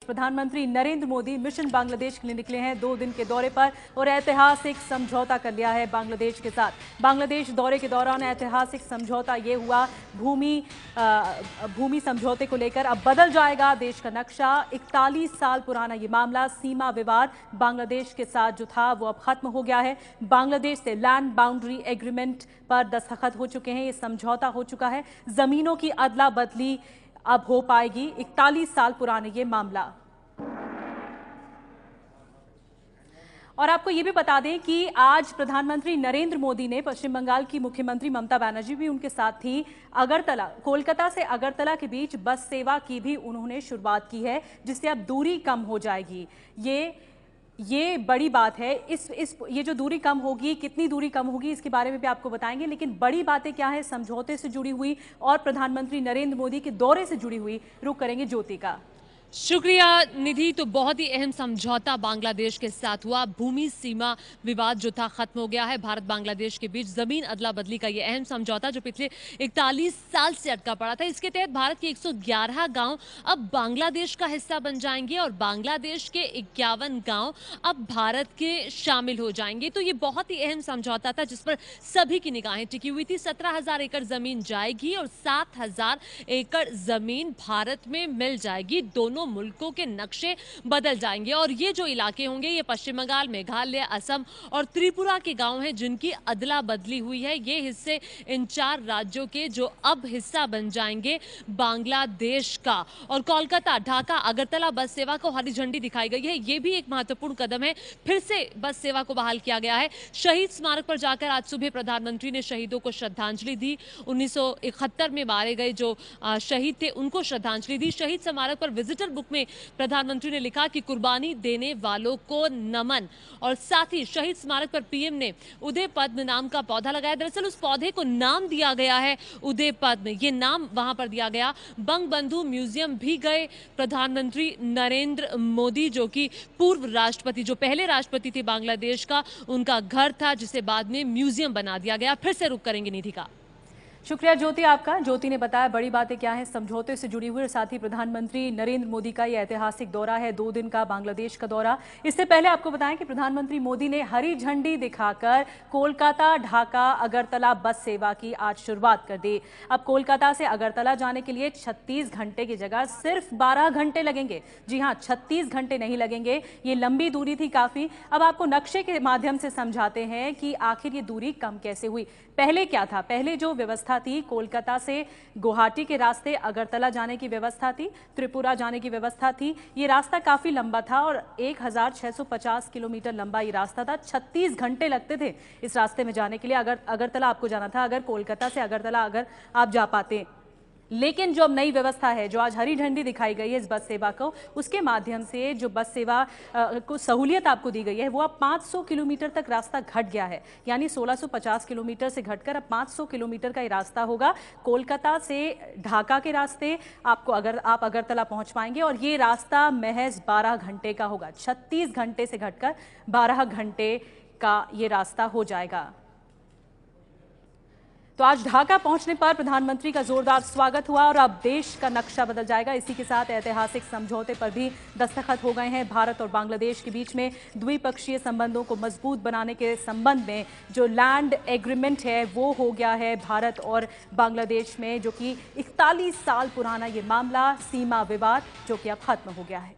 प्रधानमंत्री नरेंद्र मोदी मिशन बांग्लादेश के लिए निकले हैं 2 दिन के दौरे पर और ऐतिहासिक समझौता कर लिया है बांग्लादेश के साथ। बांग्लादेश दौरे के दौरान ऐतिहासिक समझौता ये हुआ, भूमि समझौते को लेकर अब बदल जाएगा देश का नक्शा। 41 साल पुराना ये मामला, सीमा विवाद बांग्लादेश के साथ जो था वो अब खत्म हो गया है। बांग्लादेश से लैंड बाउंड्री एग्रीमेंट पर दस्तखत हो चुके हैं, ये समझौता हो चुका है। जमीनों की अदला बदली अब हो पाएगी। 41 साल पुराने ये मामला। और आपको ये भी बता दें कि आज प्रधानमंत्री नरेंद्र मोदी ने, पश्चिम बंगाल की मुख्यमंत्री ममता बनर्जी भी उनके साथ थी, कोलकाता से अगरतला के बीच बस सेवा की भी उन्होंने शुरुआत की है, जिससे अब दूरी कम हो जाएगी। ये बड़ी बात है। ये जो दूरी कम होगी, कितनी दूरी कम होगी इसके बारे में भी आपको बताएंगे, लेकिन बड़ी बातें क्या है समझौते से जुड़ी हुई और प्रधानमंत्री नरेंद्र मोदी के दौरे से जुड़ी हुई, रुक करेंगे ज्योति का। शुक्रिया निधि। तो बहुत ही अहम समझौता बांग्लादेश के साथ हुआ। भूमि सीमा विवाद जो था खत्म हो गया है। भारत बांग्लादेश के बीच जमीन अदला बदली का ये अहम समझौता जो पिछले 41 साल से अटका पड़ा था, इसके तहत भारत के 111 गांव अब बांग्लादेश का हिस्सा बन जाएंगे और बांग्लादेश के 51 गांव अब भारत के शामिल हो जाएंगे। तो ये बहुत ही अहम समझौता था जिस पर सभी की निगाहें टिकी हुई थी। 17,000 एकड़ जमीन जाएगी और 7,000 एकड़ जमीन भारत में मिल जाएगी। दोनों मुल्कों के नक्शे बदल जाएंगे और ये जो इलाके होंगे ये पश्चिम बंगाल, मेघालय, असम और त्रिपुरा के गांव हैं जिनकी अदला बदली हुई है। ये हिस्से इन 4 राज्यों के जो अब हिस्सा बन जाएंगे बांग्लादेश का। और कोलकाता, ढाका, अगरतला बस सेवा को हरी झंडी दिखाई गई है। ये भी एक महत्वपूर्ण कदम है। फिर से बस सेवा को बहाल किया गया है। शहीद स्मारक पर जाकर आज सुबह प्रधानमंत्री ने शहीदों को श्रद्धांजलि दी। 1971 में मारे गए जो शहीद थे उनको श्रद्धांजलि दी। शहीद स्मारक पर विजिटर बुक में प्रधानमंत्री ने लिखा कि कुर्बानी देने वालों को नमन। और साथ ही शहीद स्मारक पर पीएम ने उदय पद्म नाम का पौधा लगाया। दरअसल उस पौधे को नाम दिया गया है उदय पद्म, ये नाम वहां पर दिया गया। बंग बंधु म्यूजियम भी गए प्रधानमंत्री नरेंद्र मोदी, जो कि पूर्व राष्ट्रपति, जो पहले राष्ट्रपति थे बांग्लादेश का, उनका घर था जिसे बाद में म्यूजियम बना दिया गया। फिर से रुक करेंगे निधि का। शुक्रिया ज्योति आपका। ज्योति ने बताया बड़ी बातें क्या हैं समझौते से जुड़ी हुई और साथ ही प्रधानमंत्री नरेंद्र मोदी का ये ऐतिहासिक दौरा है, 2 दिन का बांग्लादेश का दौरा। इससे पहले आपको बताएं कि प्रधानमंत्री मोदी ने हरी झंडी दिखाकर कोलकाता, ढाका, अगरतला बस सेवा की आज शुरुआत कर दी। अब कोलकाता से अगरतला जाने के लिए 36 घंटे की जगह सिर्फ 12 घंटे लगेंगे। जी हाँ, 36 घंटे नहीं लगेंगे। ये लंबी दूरी थी काफी। अब आपको नक्शे के माध्यम से समझाते हैं कि आखिर ये दूरी कम कैसे हुई। पहले क्या था? पहले जो व्यवस्था थी, कोलकाता से गुवाहाटी के रास्ते अगरतला जाने की व्यवस्था थी, त्रिपुरा जाने की व्यवस्था थी। ये रास्ता काफी लंबा था और 1650 किलोमीटर लंबा ये रास्ता था। 36 घंटे लगते थे इस रास्ते में जाने के लिए। अगर अगरतला आपको जाना था, अगर कोलकाता से अगरतला अगर आप जा पाते। लेकिन जो अब नई व्यवस्था है, जो आज हरी झंडी दिखाई गई है इस बस सेवा को, उसके माध्यम से जो बस सेवा को सहूलियत आपको दी गई है, वो अब 500 किलोमीटर तक रास्ता घट गया है। यानी 1650 किलोमीटर से घटकर अब 500 किलोमीटर का ये रास्ता होगा। कोलकाता से ढाका के रास्ते आपको आप अगरतला पहुंच पाएंगे और ये रास्ता महज 12 घंटे का होगा। 36 घंटे से घटकर 12 घंटे का ये रास्ता हो जाएगा। तो आज ढाका पहुंचने पर प्रधानमंत्री का जोरदार स्वागत हुआ और अब देश का नक्शा बदल जाएगा। इसी के साथ ऐतिहासिक समझौते पर भी दस्तखत हो गए हैं। भारत और बांग्लादेश के बीच में द्विपक्षीय संबंधों को मजबूत बनाने के संबंध में जो लैंड एग्रीमेंट है वो हो गया है भारत और बांग्लादेश में, जो कि 41 साल पुराना ये मामला, सीमा विवाद, जो कि अब खत्म हो गया है।